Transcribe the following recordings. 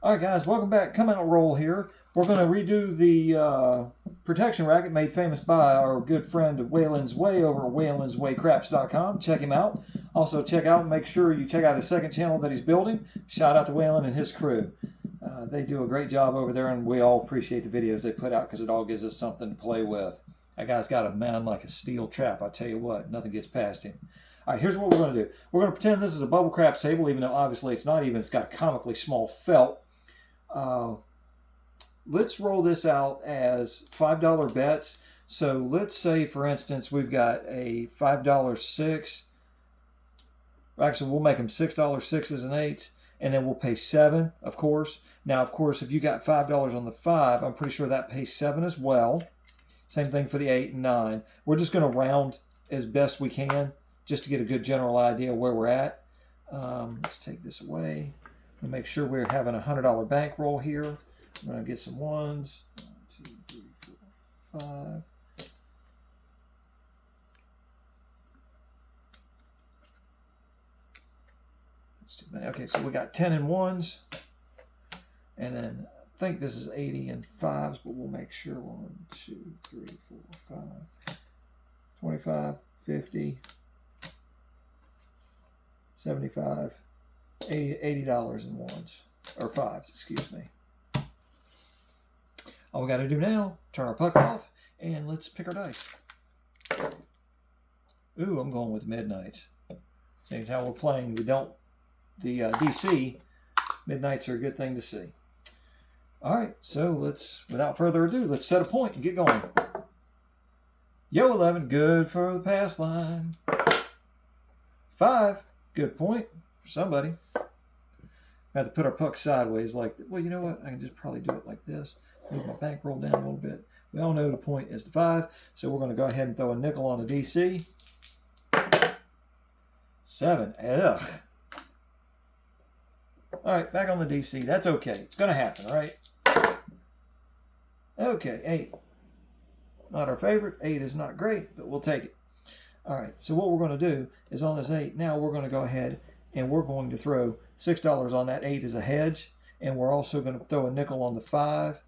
All right, guys, welcome back. Come out roll here. We're going to redo the protection racket made famous by our good friend Waylon's Way over at waylonswaycraps.com. Check him out. Also, check out and make sure you check out his second channel that he's building. Shout out to Waylon and his crew. They do a great job over there, and we all appreciate the videos they put out because it all gives us something to play with. That guy's got a man like a steel trap. I tell you what, nothing gets past him. All right, here's what we're going to do. We're going to pretend this is a bubble craps table, even though obviously it's not even. It's got a comically small felt. Let's roll this out as $5 bets. So let's say, for instance, we've got a $5 6. Actually, we'll make them $6 6s and 8s, and then we'll pay 7, of course. Now, of course, if you got $5 on the 5, I'm pretty sure that pays 7 as well. Same thing for the 8 and 9. We're just going to round as best we can just to get a good general idea of where we're at. Let's take this away. And make sure we're having a $100 bankroll here. I'm going to get some ones. 1, 2, 3, 4, 5. That's too many. Okay, so we got 10 and 1s. And then I think this is 80 and 5s, but we'll make sure. 1, 2, 3, 4, 5. 25, 50, 75. $80 in 1s, or 5s, excuse me. All we got to do now, turn our puck off, and let's pick our dice. Ooh, I'm going with midnights. Seeing as how we're playing the DC, midnights are a good thing to see. All right, so let's, without further ado, let's set a point and get going. Yo, 11, good for the pass line. 5, good point for somebody. I have to put our puck sideways like that. Well, you know what? I can just probably do it like this. Move my bankroll down a little bit. We all know the point is the 5, so we're going to go ahead and throw a nickel on the DC. 7. Ugh. All right, back on the DC. That's okay. It's going to happen, right? Okay, 8. Not our favorite. 8 is not great, but we'll take it. All right, so what we're going to do is on this 8, now we're going to go ahead and we're going to throw $6 on that 8 as a hedge, and we're also going to throw a nickel on the 5,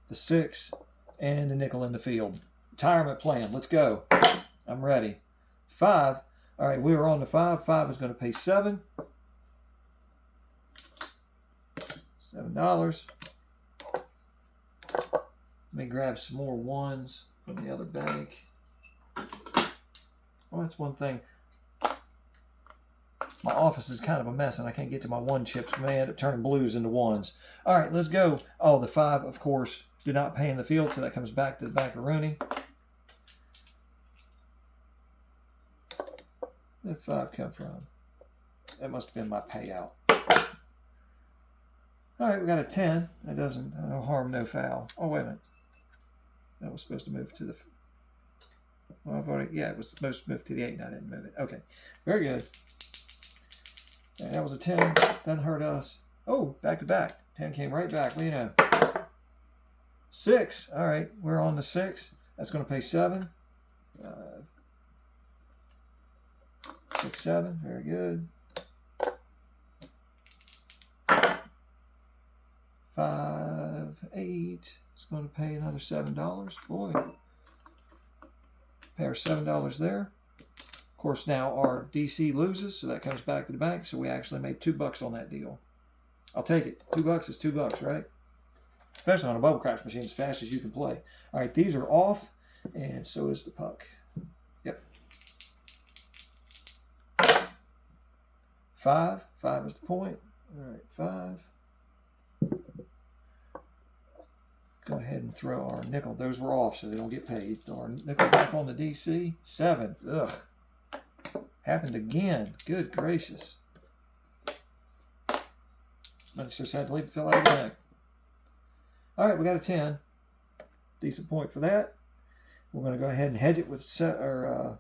the 6, and a nickel in the field. Retirement plan. Let's go. I'm ready. 5. All right, we are on the 5. 5 is going to pay 7. $7. Let me grab some more 1s from the other bank. Well, that's one thing. My office is kind of a mess, and I can't get to my 1 chips. I may end up turning blues into 1s. All right, let's go. Oh, the 5, of course, do not pay in the field, so that comes back to the Bankaroonie. Where did 5 come from? That must have been my payout. All right, we got a 10. That doesn't, no harm, no foul. Oh, wait a minute. That was supposed to move to the... Well, I've already, yeah, it was supposed to move to the 8, and I didn't move it. Okay, very good. And that was a 10. Doesn't hurt us. Oh, back to back. 10 came right back. What do you know? 6. All right, we're on the 6. That's going to pay 7. 6, 7. Very good. 5, 8. It's going to pay another $7. Boy. Pay our $7 there. Of course, now our DC loses, so that comes back to the bank. So we actually made $2 on that deal. I'll take it. $2 is $2, right? Especially on a bubble craps machine, as fast as you can play. All right, these are off, and so is the puck. Yep. 5. 5 is the point. All right, 5. Go ahead and throw our nickel. Those were off, so they don't get paid. Throw our nickel back on the DC. 7. Ugh. Happened again. Good gracious. I just had to leave it fill out of the bank. All right, we got a 10. Decent point for that. We're going to go ahead and hedge it with a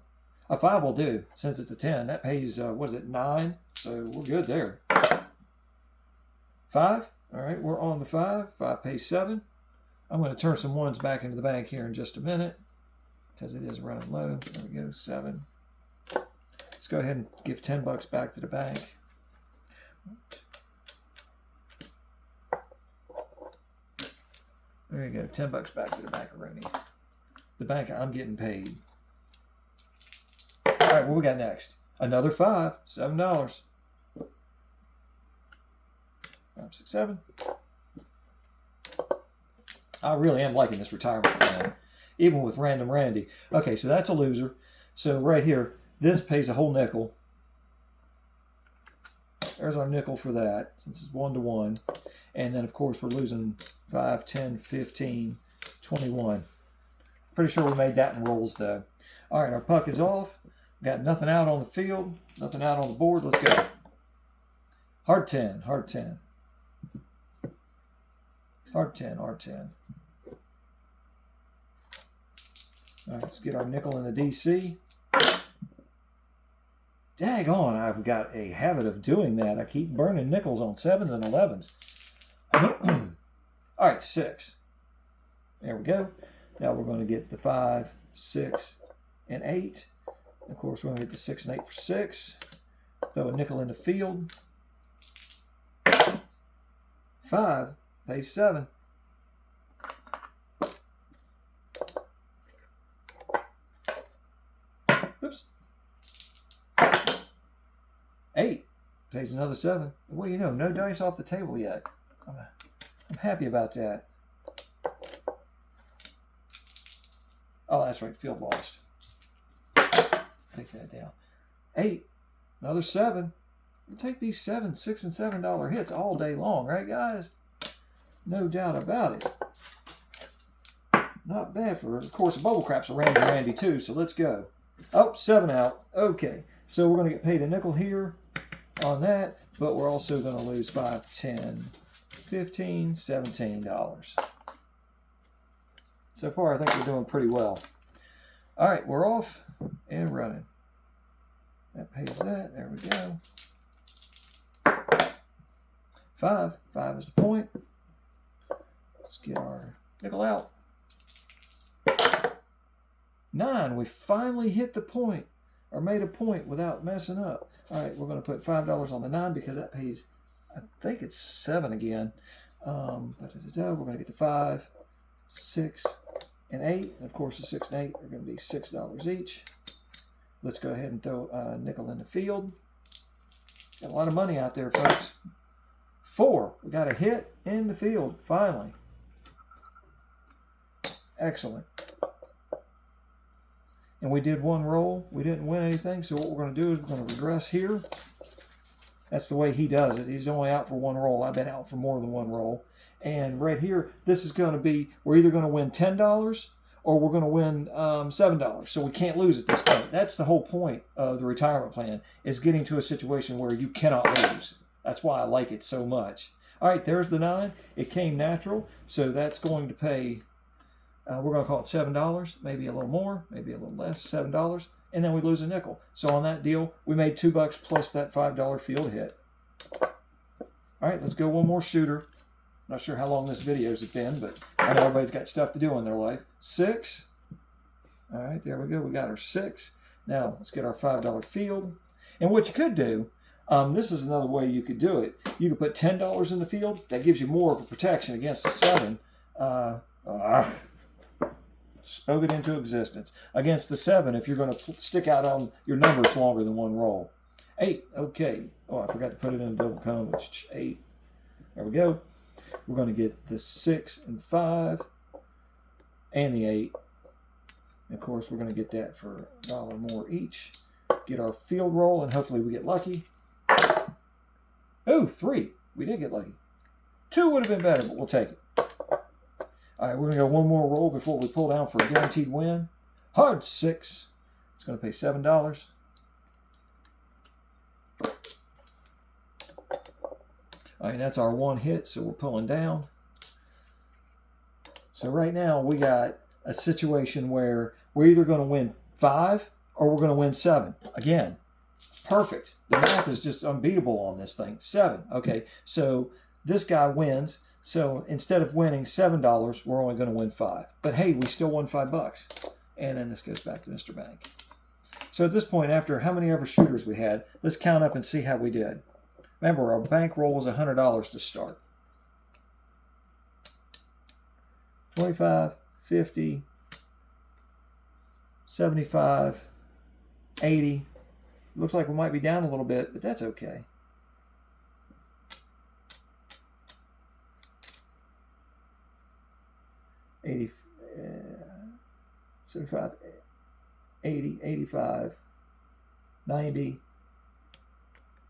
5 will do, since it's a 10. That pays, what is it, 9? So we're good there. 5. All right, we're on the 5. 5 pays 7. I'm going to turn some 1s back into the bank here in just a minute because it is running low. There we go, 7. Let's go ahead and give $10 back to the bank. There you go. $10 back to the macaroni. The bank, I'm getting paid. All right, what we got next? Another 5, $7. 5, 6, 7. I really am liking this retirement plan, even with Random Randy. Okay, so that's a loser. So right here, this pays a whole nickel. There's our nickel for that, since it's 1 to 1. And then, of course, we're losing 5, 10, 15, 21. Pretty sure we made that in rolls, though. All right, our puck is off. Got nothing out on the field, nothing out on the board. Let's go. Hard 10, hard 10. Hard 10, hard 10. All right, let's get our nickel in the DC. Daggone, I've got a habit of doing that. I keep burning nickels on 7s and 11s. All right, 6. There we go. Now we're going to get the 5, 6, and 8. Of course, we're going to get the 6 and 8 for 6. Throw a nickel in the field. 5 pays 7. Oops. 8 pays another 7. Well, you know, no dice off the table yet. I'm happy about that. Oh, that's right. Field lost. Take that down. 8. Another 7. We'll take these $7, $6, and $7 hits all day long, right, guys? No doubt about it. Not bad for, of course, the bubble crap's a Random Randy too, so let's go. Oh, 7 out. Okay. So we're going to get paid a nickel here on that, but we're also going to lose 5, 10, 15, $17. So far, I think we're doing pretty well. All right, we're off and running. That pays that. There we go. 5. 5 is the point. Let's get our nickel out. 9. We finally hit the point, or made a point without messing up. All right, we're going to put $5 on the 9 because that pays, I think it's 7 again. We're going to get the 5, 6, and 8. And of course, the 6 and 8 are going to be $6 each. Let's go ahead and throw a nickel in the field. Got a lot of money out there, folks. 4. We got a hit in the field, finally. Excellent. And we did 1 roll. We didn't win anything, so what we're going to do is we're going to regress here. That's the way he does it. He's only out for 1 roll. I've been out for more than 1 roll. And right here, this is going to be, we're either going to win $10 or we're going to win $7. So we can't lose at this point. That's the whole point of the retirement plan, is getting to a situation where you cannot lose. That's why I like it so much. All right, there's the 9. It came natural, so that's going to pay, we're going to call it $7, maybe a little more, maybe a little less, $7, and then we lose a nickel. So on that deal, we made $2 plus that $5 field hit. All right, let's go one more shooter. Not sure how long this video's been, but I know everybody's got stuff to do in their life. 6. All right, there we go. We got our 6. Now, let's get our $5 field. And what you could do, this is another way you could do it. You could put $10 in the field. That gives you more of a protection against the 7. Spoke it into existence. Against the 7, if you're going to stick out on your numbers longer than 1 roll. 8. Okay. Oh, I forgot to put it in a double combo. 8. There we go. We're going to get the 6 and 5 and the 8. And of course, we're going to get that for $1 more each. Get our field roll, and hopefully we get lucky. Oh, 3. We did get lucky. 2 would have been better, but we'll take it. All right, we're going to go 1 more roll before we pull down for a guaranteed win. Hard 6. It's going to pay $7. All right, that's our 1 hit, so we're pulling down. So right now we got a situation where we're either going to win 5 or we're going to win 7. Again, perfect. The math is just unbeatable on this thing. 7. Okay, so this guy wins. So instead of winning $7, we're only going to win 5. But hey, we still won $5. And then this goes back to Mr. Bank. So at this point, after how many ever shooters we had, let's count up and see how we did. Remember, our bankroll was $100 to start. 25, 50, 75, 80. Looks like we might be down a little bit, but that's okay. 80, 75, 80, 85, 90,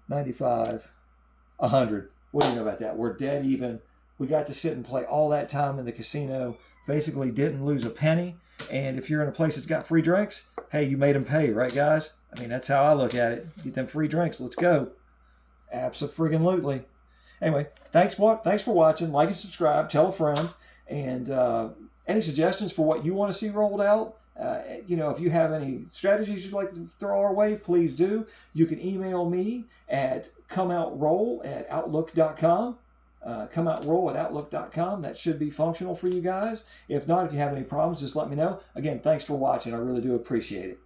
95, 100. What do you know about that? We're dead even. We got to sit and play all that time in the casino. Basically didn't lose a penny. And if you're in a place that's got free drinks, hey, you made them pay, right, guys? I mean, that's how I look at it. Get them free drinks. Let's go. Abso-friggin-lutely. Anyway, thanks for watching. Like and subscribe. Tell a friend. And any suggestions for what you want to see rolled out? You know, if you have any strategies you'd like to throw our way, please do. You can email me at comeoutroll@outlook.com. Comeoutroll@outlook.com. That should be functional for you guys. If not, if you have any problems, just let me know. Again, thanks for watching. I really do appreciate it.